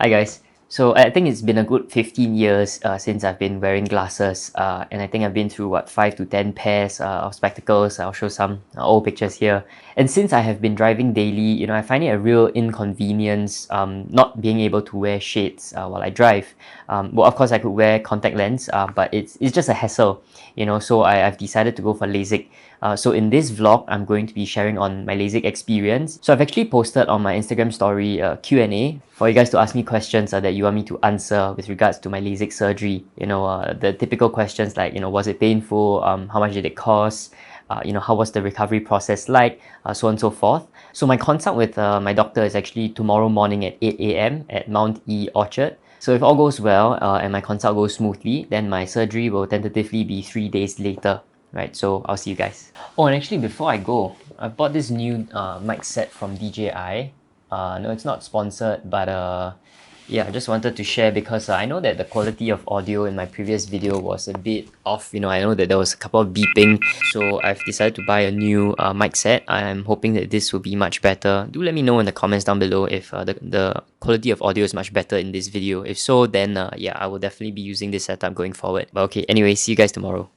Hi guys. So I think it's been a good 15 years since I've been wearing glasses, and I think I've been through what 5 to 10 pairs of spectacles. I'll show some old pictures here. And since I have been driving daily, I find it a real inconvenience not being able to wear shades while I drive. Well, of course I could wear contact lens, but it's just a hassle, So I've decided to go for LASIK. So in this vlog, I'm going to be sharing on my LASIK experience. So I've actually posted on my Instagram story Q&A for you guys to ask me questions that you want me to answer with regards to my LASIK surgery. The typical questions like, was it painful? How much did it cost? How was the recovery process like? So on and so forth. So my consult with my doctor is actually tomorrow morning at 8 a.m. at Mount E Orchard. So if all goes well and my consult goes smoothly, then my surgery will tentatively be 3 days later. Right, so I'll see you guys. Oh, and actually before I go, I bought this new mic set from DJI. No, it's not sponsored, but yeah, I just wanted to share because I know that the quality of audio in my previous video was a bit off. I know that there was a couple of beeping, so I've decided to buy a new mic set. I'm hoping that this will be much better. Do let me know in the comments down below if the quality of audio is much better in this video. If so, then yeah, I will definitely be using this setup going forward. But okay, anyway, see you guys tomorrow.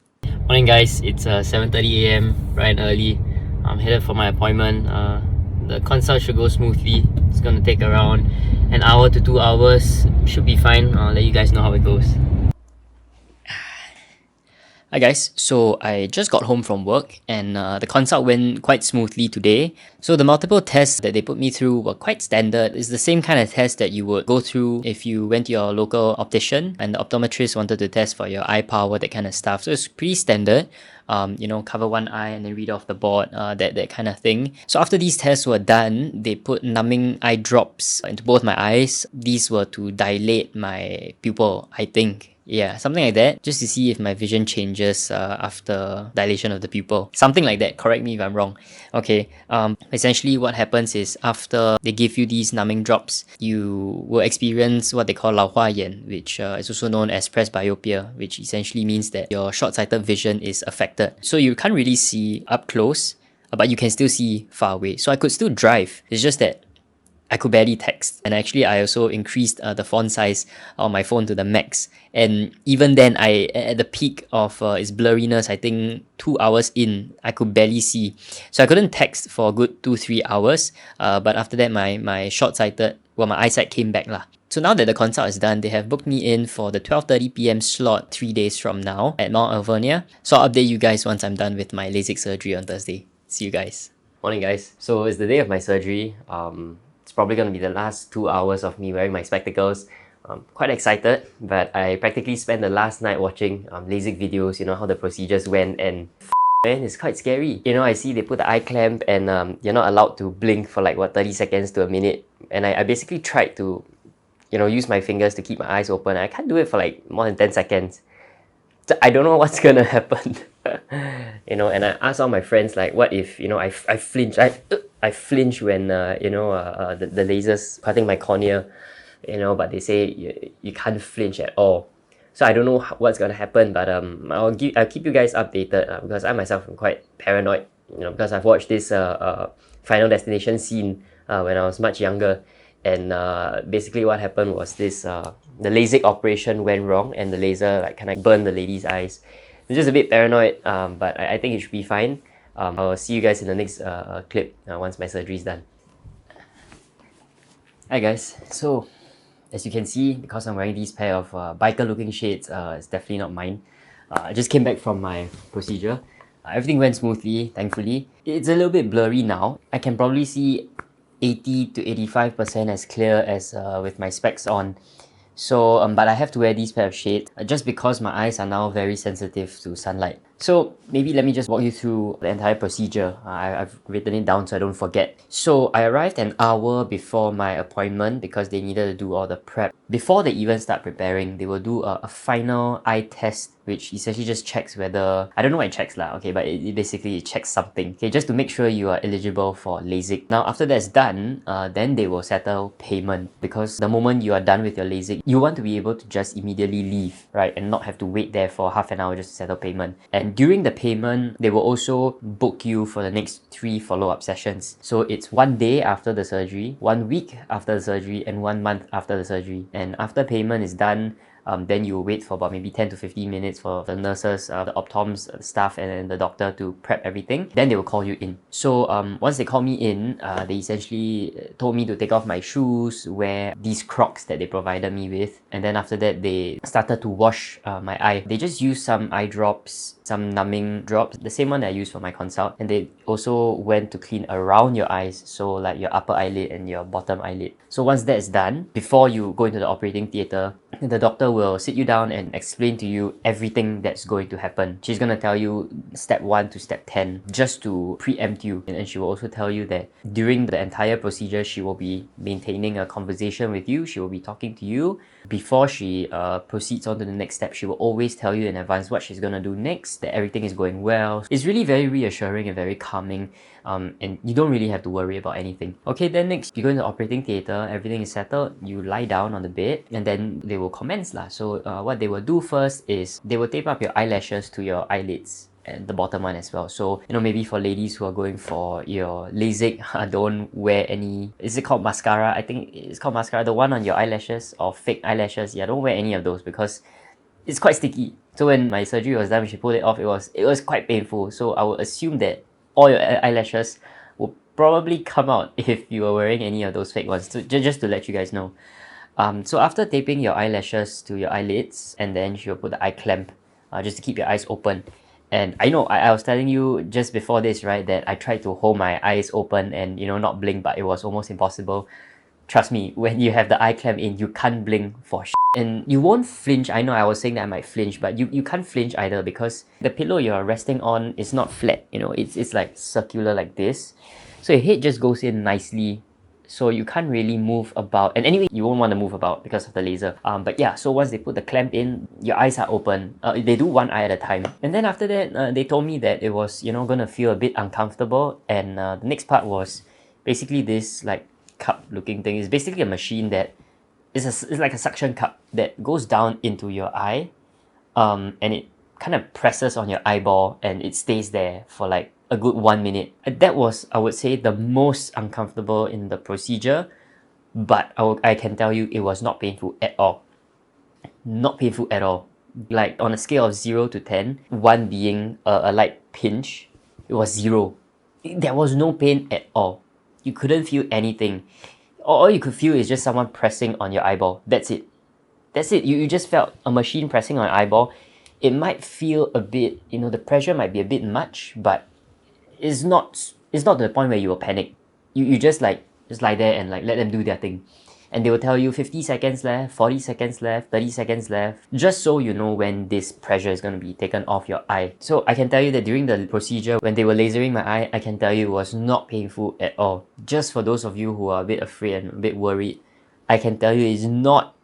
Morning guys, it's 7:30 a.m. bright and early. I'm headed for my appointment. The consult should go smoothly. It's gonna take around an hour to 2 hours. Should be fine. I'll let you guys know how it goes. Hi guys, so I just got home from work and the consult went quite smoothly today. So the multiple tests that they put me through were quite standard. It's the same kind of test that you would go through if you went to your local optician and the optometrist wanted to test for your eye power, that kind of stuff. So it's pretty standard. Cover one eye and then read off the board, that kind of thing. So after these tests were done, they put numbing eye drops into both my eyes. These were to dilate my pupil, I think. Yeah, something like that, just to see if my vision changes after dilation of the pupil. Something like that, correct me if I'm wrong. Okay, essentially what happens is after they give you these numbing drops, you will experience what they call 老花眼, which is also known as presbyopia, which essentially means that your short-sighted vision is affected. So you can't really see up close, but you can still see far away. So I could still drive, it's just that I could barely text. And actually, I also increased the font size on my phone to the max. And even then, at the peak of its blurriness, I think 2 hours in, I could barely see. So I couldn't text for a good 2-3 hours. But after that, my short-sighted, my eyesight came back lah. So now that the consult is done, they have booked me in for the 12:30 p.m. slot 3 days from now at Mount Alvernia. So I'll update you guys once I'm done with my LASIK surgery on Thursday. See you guys. Morning guys. So it's the day of my surgery. It's probably going to be the last 2 hours of me wearing my spectacles. Quite excited, but I practically spent the last night watching LASIK videos, how the procedures went, and man, it's quite scary. I see they put the eye clamp and you're not allowed to blink for like 30 seconds to a minute. And I basically tried to, use my fingers to keep my eyes open. I can't do it for like more than 10 seconds. So I don't know what's gonna happen. And I asked all my friends like, what if I flinch? I flinch when the lasers cutting my cornea, but they say you can't flinch at all. So I don't know what's gonna happen, but I'll keep you guys updated because I myself am quite paranoid, because I've watched this Final Destination scene when I was much younger, and basically what happened was this the LASIK operation went wrong and the laser like kind of burned the lady's eyes. It's just a bit paranoid, but I think it should be fine. I'll see you guys in the next clip once my surgery is done. Hi guys, so as you can see, because I'm wearing these pair of biker looking shades, it's definitely not mine. I just came back from my procedure. Everything went smoothly, thankfully. It's a little bit blurry now. I can probably see 80 to 85% as clear as with my specs on. So, but I have to wear these pair of shades just because my eyes are now very sensitive to sunlight. So maybe let me just walk you through the entire procedure. I've written it down so I don't forget. So I arrived an hour before my appointment because they needed to do all the prep. Before they even start preparing, they will do a final eye test, which essentially just checks whether, I don't know what it checks lah, okay, but it basically checks something, okay, just to make sure you are eligible for LASIK. Now after that's done, then they will settle payment, because the moment you are done with your LASIK, you want to be able to just immediately leave, right, and not have to wait there for half an hour just to settle payment. And And during the payment, they will also book you for the next 3 follow-up sessions. So it's 1 day after the surgery, 1 week after the surgery, and 1 month after the surgery. And after payment is done, then you wait for about maybe 10 to 15 minutes for the nurses, the optoms staff, and the doctor to prep everything. Then they will call you in. So once they call me in, they essentially told me to take off my shoes, wear these Crocs that they provided me with, and then after that they started to wash my eye. They just used some eye drops, some numbing drops, the same one that I used for my consult, and they also went to clean around your eyes, so like your upper eyelid and your bottom eyelid. So once that is done, before you go into the operating theatre, the doctor will sit you down and explain to you everything that's going to happen. She's going to tell you step 1 to step 10 just to preempt you, and she will also tell you that during the entire procedure she will be maintaining a conversation with you. She will be talking to you. Before she proceeds on to the next step, she will always tell you in advance what she's going to do next, that everything is going well. It's really very reassuring and very calming, and you don't really have to worry about anything. Okay, then next you go into the operating theatre, everything is settled, you lie down on the bed, and then they will commence lah. So what they will do first is they will tape up your eyelashes to your eyelids and the bottom one as well. So maybe for ladies who are going for your LASIK, don't wear any, is it called mascara? I think it's called mascara, the one on your eyelashes or fake eyelashes. Yeah, don't wear any of those because it's quite sticky. So when my surgery was done, when she pulled it off, it was quite painful. So I would assume that all your eyelashes will probably come out if you were wearing any of those fake ones. So just to let you guys know. So after taping your eyelashes to your eyelids, and then she'll put the eye clamp just to keep your eyes open. And I know I was telling you just before this, right, that I tried to hold my eyes open and not blink, but it was almost impossible. Trust me, when you have the eye clamp in, you can't blink for shit. And you won't flinch. I know I was saying that I might flinch, but you can't flinch either because the pillow you're resting on is not flat, it's like circular like this. So your head just goes in nicely, so you can't really move about. And anyway, you won't want to move about because of the laser. But yeah, so once they put the clamp in, your eyes are open. They do one eye at a time. And then after that, they told me that it was, gonna feel a bit uncomfortable. And the next part was basically this like cup looking thing. It's basically a machine that it's like a suction cup that goes down into your eye, and it kind of presses on your eyeball and it stays there for like a good 1 minute. That was, I would say, the most uncomfortable in the procedure, but I can tell you it was not painful at all. Not painful at all. Like on a scale of 0 to 10, 1 being a light pinch, it was 0. There was no pain at all. You couldn't feel anything. All you could feel is just someone pressing on your eyeball. That's it. That's it. You just felt a machine pressing on your eyeball. It might feel a bit, the pressure might be a bit much, but it's not to the point where you will panic. You just lie there and like let them do their thing. And they will tell you 50 seconds left, 40 seconds left, 30 seconds left, just so you know when this pressure is going to be taken off your eye. So I can tell you that during the procedure, when they were lasering my eye, I can tell you it was not painful at all. Just for those of you who are a bit afraid and a bit worried, I can tell you it's not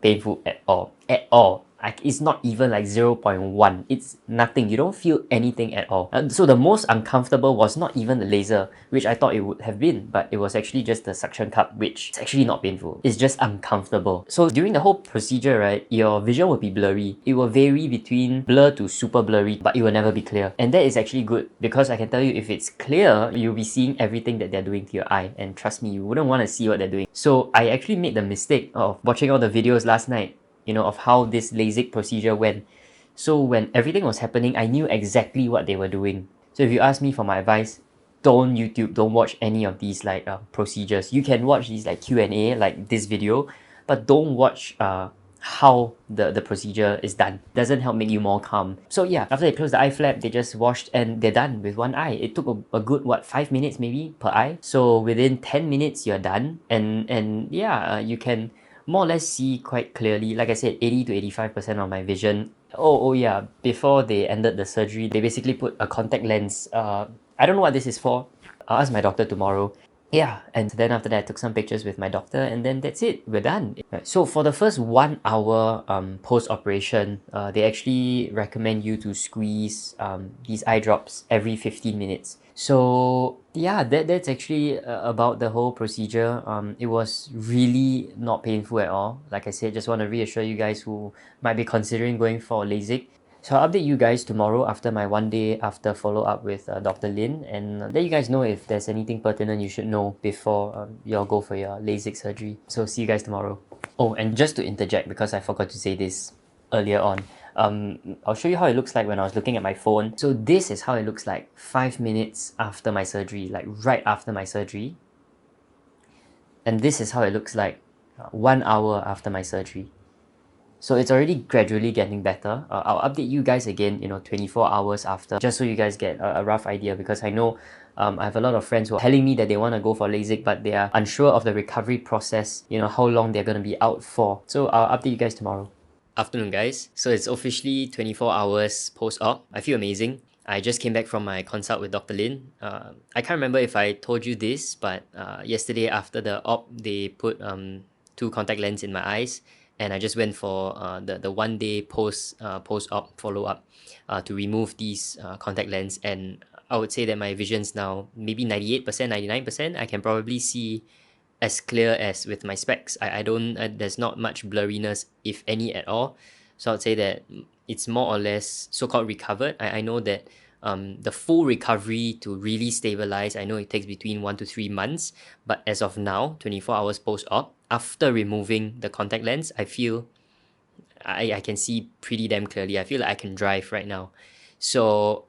painful at all. At all. It's not even like 0.1. It's nothing. You don't feel anything at all. So the most uncomfortable was not even the laser, which I thought it would have been, but it was actually just the suction cup, which is actually not painful. It's just uncomfortable. So during the whole procedure, right, your vision will be blurry. It will vary between blur to super blurry, but it will never be clear. And that is actually good because I can tell you if it's clear, you'll be seeing everything that they're doing to your eye. And trust me, you wouldn't want to see what they're doing. So I actually made the mistake of watching all the videos last night, of how this LASIK procedure went. So when everything was happening, I knew exactly what they were doing. So if you ask me for my advice, don't watch any of these like procedures. You can watch these like Q&A, like this video, but don't watch how the procedure is done. Doesn't help make you more calm. So yeah, after they closed the eye flap, they just washed and they're done with one eye. It took a good 5 minutes maybe per eye. So within 10 minutes you're done, and yeah, you can more or less see quite clearly. Like I said, 80 to 85% of my vision. Oh yeah, before they ended the surgery, they basically put a contact lens. I don't know what this is for. I'll ask my doctor tomorrow. Yeah, and then after that I took some pictures with my doctor, and then that's it, we're done. Right. So for the first 1 hour post-operation, they actually recommend you to squeeze these eye drops every 15 minutes. So yeah, that's actually about the whole procedure. It was really not painful at all. Like I said, just want to reassure you guys who might be considering going for LASIK. So I'll update you guys tomorrow after my 1 day after follow-up with Dr. Lin, and let you guys know if there's anything pertinent you should know before y'all go for your LASIK surgery. So see you guys tomorrow. Oh, and just to interject, because I forgot to say this earlier on, I'll show you how it looks like when I was looking at my phone. So this is how it looks like 5 minutes after my surgery, like right after my surgery. And this is how it looks like 1 hour after my surgery. So it's already gradually getting better. I'll update you guys again, 24 hours after, just so you guys get a rough idea, because I know I have a lot of friends who are telling me that they want to go for LASIK, but they are unsure of the recovery process, how long they're going to be out for. So I'll update you guys tomorrow. Afternoon, guys. So it's officially 24 hours post-op. I feel amazing. I just came back from my consult with Dr. Lin. I can't remember if I told you this, but yesterday after the op, they put two contact lens in my eyes, and I just went for the 1 day post-op follow-up to remove these contact lens, and I would say that my vision's now maybe 98%, 99%. I can probably see as clear as with my specs. I don't there's not much blurriness, if any at all. So I'd say that it's more or less so-called recovered. I know that the full recovery to really stabilize, I know it takes between 1 to 3 months, but as of now, 24 hours post-op, after removing the contact lens, I feel I can see pretty damn clearly. I feel like I can drive right now. So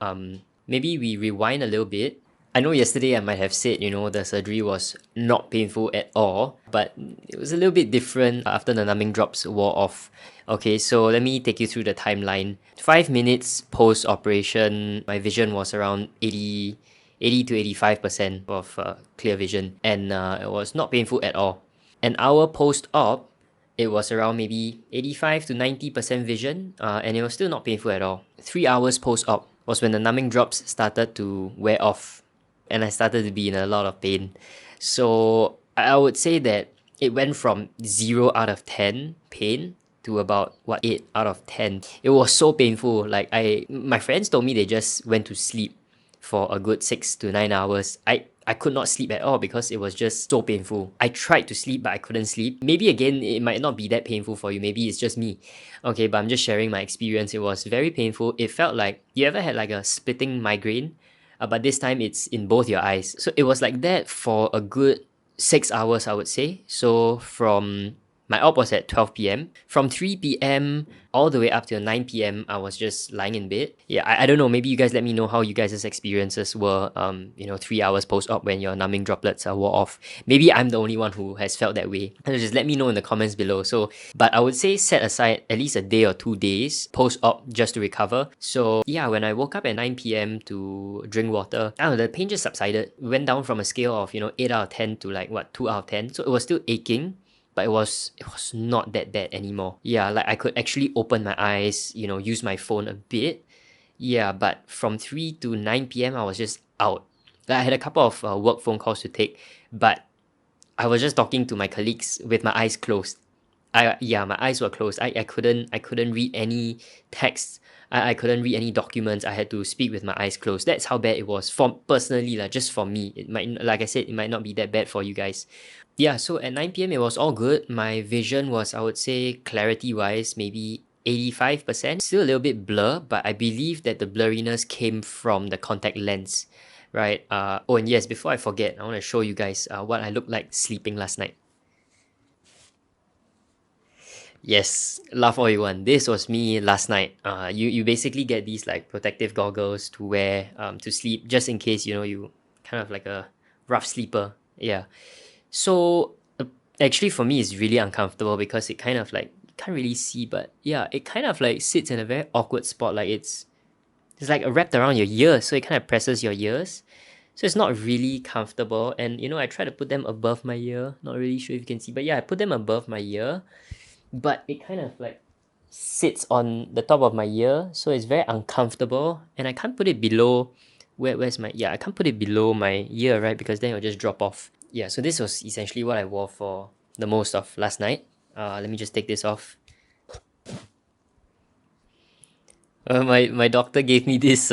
maybe we rewind a little bit. I know yesterday I might have said, the surgery was not painful at all, but it was a little bit different after the numbing drops wore off. Okay, so let me take you through the timeline. 5 minutes post operation, my vision was around 80 to 85% of clear vision, and it was not painful at all. An hour post op, it was around maybe 85 to 90% vision, and it was still not painful at all. 3 hours post op was when the numbing drops started to wear off, and I started to be in a lot of pain. So I would say that it went from 0 out of 10 pain to about 8 out of 10. It was so painful. Like my friends told me they just went to sleep for a good 6 to 9 hours. I could not sleep at all because it was just so painful. I tried to sleep, but I couldn't sleep. Maybe again, it might not be that painful for you. Maybe it's just me. Okay, but I'm just sharing my experience. It was very painful. It felt like, you ever had like a splitting migraine? But this time it's in both your eyes. So it was like that for a good 6 hours, I would say. So from my op was at 12 p.m. From 3 p.m. all the way up to 9 p.m., I was just lying in bed. Yeah, I don't know. Maybe you guys let me know how you guys' experiences were, 3 hours post-op when your numbing droplets are wore off. Maybe I'm the only one who has felt that way. So just let me know in the comments below. So, but I would say set aside at least a day or 2 days post-op just to recover. So yeah, when I woke up at 9 p.m. to drink water, I don't know, the pain just subsided. It went down from a scale of, 8 out of 10 to 2 out of 10. So it was still aching, but it was not that bad anymore. Yeah, like I could actually open my eyes, use my phone a bit. Yeah, but from 3 to 9 p.m. I was just out. Like I had a couple of work phone calls to take, but I was just talking to my colleagues with my eyes closed. My eyes were closed. I couldn't read any text. I couldn't read any documents. I had to speak with my eyes closed. That's how bad it was for personally, just for me. It might, like I said, it might not be that bad for you guys. Yeah, so at 9 p.m. it was all good. My vision was, I would say, clarity wise, maybe 85%. Still a little bit blur, but I believe that the blurriness came from the contact lens, right? Oh, and yes, before I forget, I want to show you guys what I looked like sleeping last night. Yes, laugh all you want. This was me last night. You basically get these like protective goggles to wear to sleep, just in case you kind of like a rough sleeper. Yeah. So actually for me it's really uncomfortable because it kind of like you can't really see, but yeah, it kind of like sits in a very awkward spot. Like it's like wrapped around your ears, so it kind of presses your ears. So it's not really comfortable. And I try to put them above my ear. Not really sure if you can see, but yeah, I put them above my ear, but it kind of like sits on the top of my ear, so it's very uncomfortable, and I can't put it below where's my I can't put it below my ear, right? Because then it'll just drop off. Yeah, so this was essentially what I wore for the most of last night. Let me just take this off. My doctor gave me this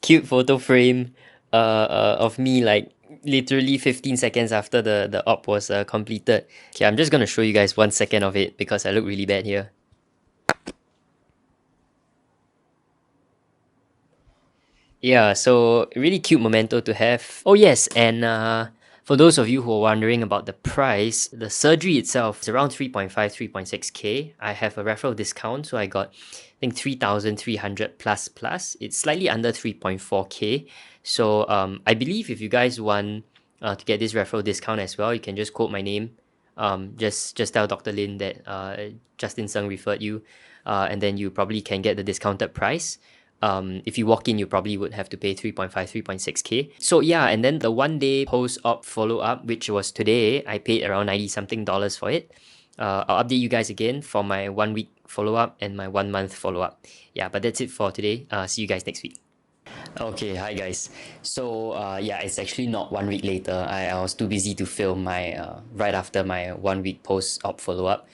cute photo frame of me like literally 15 seconds after the op was completed. Okay, I'm just gonna show you guys 1 second of it because I look really bad here. Yeah, so really cute memento to have. Oh yes, and for those of you who are wondering about the price, the surgery itself is around 3.5, 3.6K. I have a referral discount, so I got I think 3,300 plus. It's slightly under 3.4K. So I believe if you guys want to get this referral discount as well, you can just quote my name. Just tell Dr. Lin that Justin Sung referred you, and then you probably can get the discounted price. If you walk in, you probably would have to pay 3.5, 3.6K. So yeah, and then the 1 day post-op follow-up, which was today, I paid around 90 something dollars for it. I'll update you guys again for my 1 week follow-up and my 1 month follow-up. Yeah, but that's it for today. See you guys next week. Okay, hi guys. So yeah, it's actually not 1 week later. I was too busy to film my right after my 1 week post-op follow-up.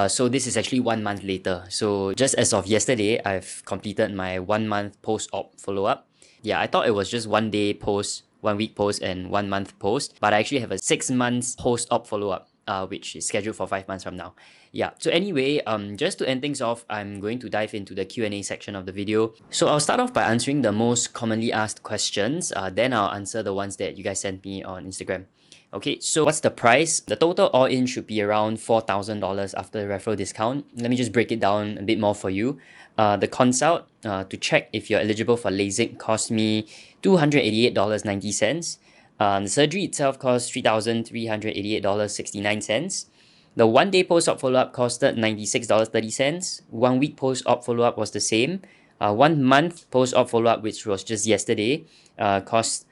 So this is actually 1 month later. So just as of yesterday, I've completed my 1 month post-op follow-up. Yeah, I thought it was just 1 day post, 1 week post, and 1 month post, but I actually have a 6 months post-op follow-up, which is scheduled for 5 months from now. Yeah. So anyway, just to end things off, I'm going to dive into the Q&A section of the video. So I'll start off by answering the most commonly asked questions. Then I'll answer the ones that you guys sent me on Instagram. Okay, so what's the price? The total all-in should be around $4,000 after the referral discount. Let me just break it down a bit more for you. The consult to check if you're eligible for LASIK cost me $288.90. The surgery itself cost $3,388.69. The 1 day post-op follow-up costed $96.30. 1 week post-op follow-up was the same. 1 month post-op follow-up, which was just yesterday, cost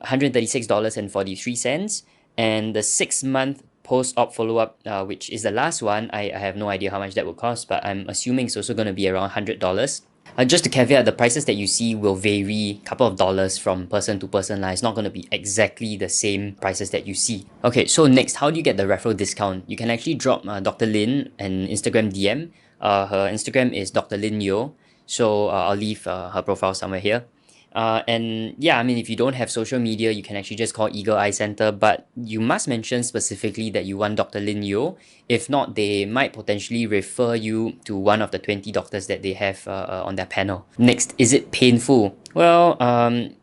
$136.43. And the 6 month post-op follow-up, which is the last one, I have no idea how much that will cost, but I'm assuming it's also going to be around $100. Just to caveat, the prices that you see will vary a couple of dollars from person to person. It's not going to be exactly the same prices that you see. Okay, so next, how do you get the referral discount? You can actually drop Dr. Lin an Instagram DM. Her Instagram is Dr. Lin Yo. So I'll leave her profile somewhere here. And yeah, I mean, if you don't have social media, you can actually just call Eagle Eye Center, but you must mention specifically that you want Dr. Lin Yo. If not, they might potentially refer you to one of the 20 doctors that they have on their panel. Next, is it painful? Well,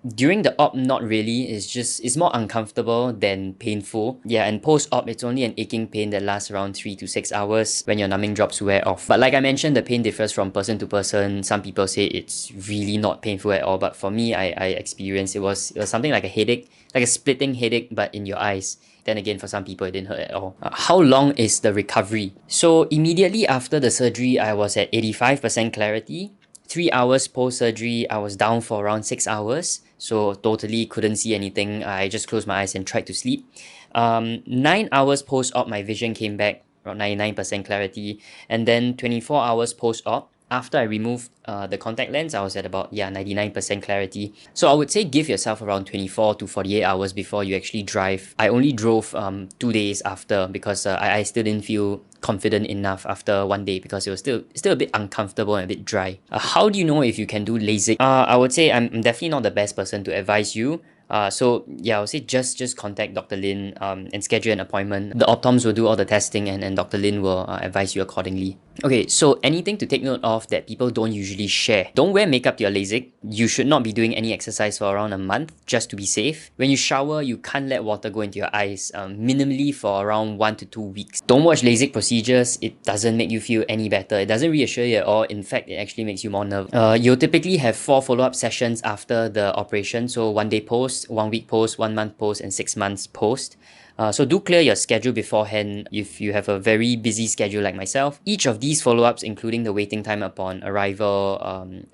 during the op, not really. It's more uncomfortable than painful. Yeah, and post-op, it's only an aching pain that lasts around 3 to 6 hours when your numbing drops wear off. But like I mentioned, the pain differs from person to person. Some people say it's really not painful at all, but for me, I experienced it was something like a headache, like a splitting headache, but in your eyes. Then again, for some people, it didn't hurt at all. How long is the recovery? So immediately after the surgery, I was at 85% clarity. 3 hours post-surgery, I was down for around 6 hours. So totally couldn't see anything. I just closed my eyes and tried to sleep. 9 hours post-op, my vision came back around 99% clarity. And then 24 hours post-op, after I removed the contact lens, I was at about 99% clarity. So I would say give yourself around 24 to 48 hours before you actually drive. I only drove 2 days after because I still didn't feel confident enough after 1 day because it was still a bit uncomfortable and a bit dry. How do you know if you can do LASIK? I would say I'm definitely not the best person to advise you. So yeah, I would say just contact Dr. Lin and schedule an appointment. The optoms will do all the testing and Dr. Lin will advise you accordingly. Okay, so anything to take note of that people don't usually share. Don't wear makeup to your LASIK. You should not be doing any exercise for around a month just to be safe. When you shower, you can't let water go into your eyes, minimally for around 1 to 2 weeks. Don't watch LASIK procedures. It doesn't make you feel any better. It doesn't reassure you at all. In fact, it actually makes you more nervous. You'll typically have 4 follow-up sessions after the operation. So 1 day post, 1 week post, 1 month post, and 6 months post. So do clear your schedule beforehand if you have a very busy schedule like myself. Each of these follow-ups, including the waiting time upon arrival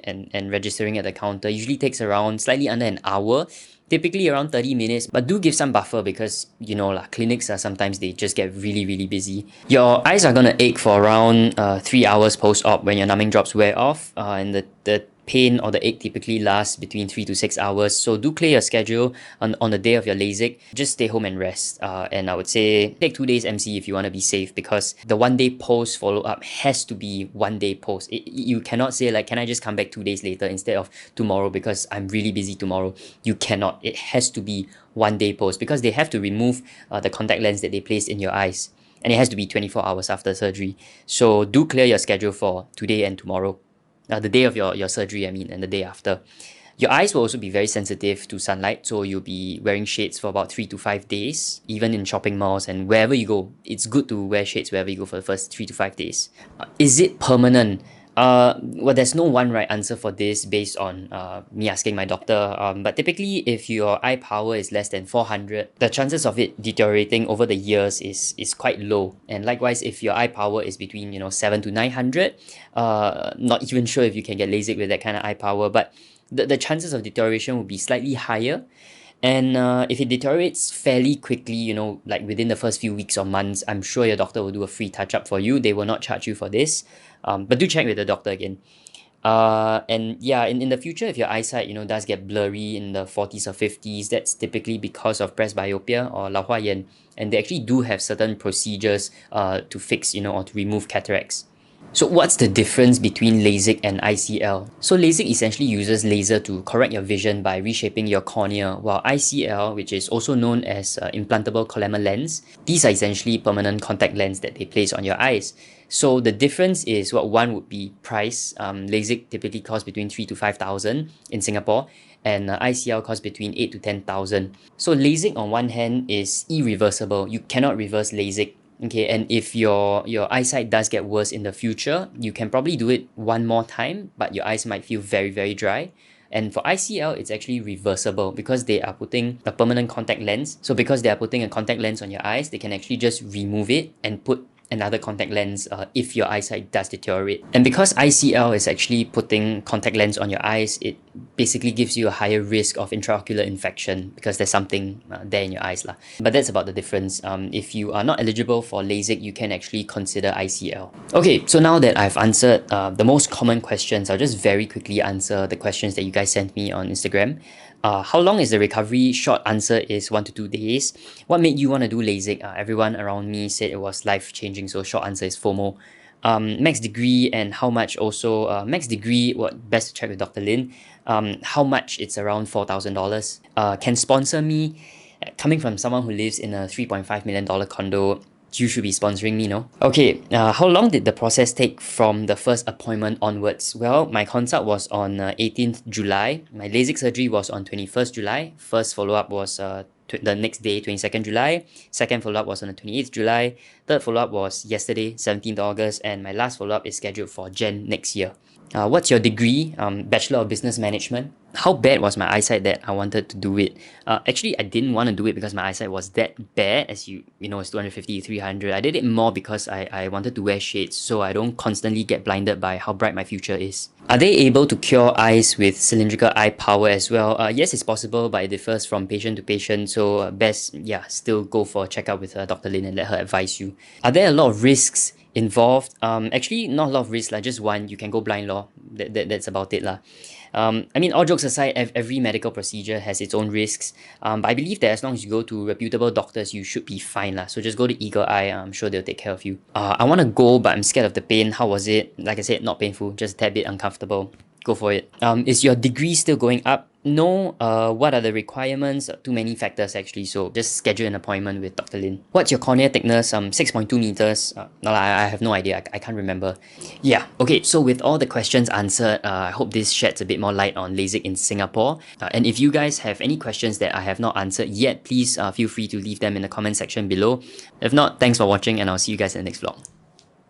and registering at the counter, usually takes around slightly under an hour, typically around 30 minutes, but do give some buffer because, you know, clinics are sometimes they just get really busy. Your eyes are gonna ache for around 3 hours post-op when your numbing drops wear off, and the pain or the ache typically lasts between 3 to 6 hours. So do clear your schedule on the day of your LASIK. Just stay home and rest. And I would say take 2 days MC if you want to be safe because the 1 day post follow-up has to be 1 day post. You cannot say can I just come back 2 days later instead of tomorrow because I'm really busy tomorrow. You cannot. It has to be 1 day post because they have to remove the contact lens that they placed in your eyes. And it has to be 24 hours after surgery. So do clear your schedule for today and tomorrow. The day of your surgery, I mean, and the day after. Your eyes will also be very sensitive to sunlight, so you'll be wearing shades for about 3 to 5 days, even in shopping malls and wherever you go. It's good to wear shades wherever you go for the first 3 to 5 days. Is it permanent? Well, there's no one right answer for this based on me asking my doctor. But typically, if your eye power is less than 400, the chances of it deteriorating over the years is quite low. And likewise, if your eye power is between 7 to 900, not even sure if you can get LASIK with that kind of eye power, but the chances of deterioration will be slightly higher. And if it deteriorates fairly quickly, like within the first few weeks or months, I'm sure your doctor will do a free touch up for you. They will not charge you for this. But do check with the doctor again. And yeah, in the future, if your eyesight, does get blurry in the 40s or 50s, that's typically because of presbyopia or 老花眼. And they actually do have certain procedures to fix, or to remove cataracts. So what's the difference between LASIK and ICL? So LASIK essentially uses laser to correct your vision by reshaping your cornea, while ICL, which is also known as implantable Collamer lens, these are essentially permanent contact lens that they place on your eyes. So the difference is what one would be price. LASIK typically costs between 3 to 5,000 in Singapore, and ICL costs between 8 to 10,000. So LASIK on one hand is irreversible. You cannot reverse LASIK. Okay, and if your eyesight does get worse in the future, you can probably do it one more time, but your eyes might feel very, very dry. And for ICL, it's actually reversible because they are putting a permanent contact lens. So because they are putting a contact lens on your eyes, they can actually just remove it and put another contact lens if your eyesight does deteriorate. And because ICL is actually putting contact lens on your eyes, it basically gives you a higher risk of intraocular infection because there's something there in your eyes lah. But that's about the difference. If you are not eligible for LASIK, you can actually consider ICL. Okay, so now that I've answered the most common questions, I'll just very quickly answer the questions that you guys sent me on Instagram. How long is the recovery? Short answer is 1 to 2 days. What made you want to do LASIK? Everyone around me said it was life-changing, so short answer is FOMO. Max degree and how much also. Max degree, best to check with Dr. Lin. How much? It's around $4,000. Can sponsor me? Coming from someone who lives in a $3.5 million condo, you should be sponsoring me, no? Okay, how long did the process take from the first appointment onwards? Well, my consult was on 18th July. My LASIK surgery was on 21st July. First follow-up was the next day, 22nd July. Second follow-up was on the 28th July. Third follow-up was yesterday, 17th August. And my last follow-up is scheduled for Jan next year. What's your degree? Bachelor of Business Management. How bad was my eyesight that I wanted to do it? Actually, I didn't want to do it because my eyesight was that bad, as it's 250, 300. I did it more because I wanted to wear shades so I don't constantly get blinded by how bright my future is. Are they able to cure eyes with cylindrical eye power as well? Yes, it's possible, but it differs from patient to patient. So best, still go for a checkup with Dr. Lin and let her advise you. Are there a lot of risks involved? Actually, not a lot of risks, just one. You can go blind law. That's about it lah. All jokes aside, every medical procedure has its own risks. But I believe that as long as you go to reputable doctors, you should be fine lah. So just go to Eagle Eye. I'm sure they'll take care of you. I want to go, but I'm scared of the pain. How was it? Like I said, not painful, just a tad bit uncomfortable. Go for it. Is your degree still going up? No. What are the requirements? Too many factors actually, so just schedule an appointment with Dr. Lin. What's your cornea thickness? 6.2 meters. No, I have no idea. I can't remember. Yeah, okay, so with all the questions answered, I hope this sheds a bit more light on LASIK in Singapore. And if you guys have any questions that I have not answered yet, please feel free to leave them in the comment section below. If not, thanks for watching and I'll see you guys in the next vlog.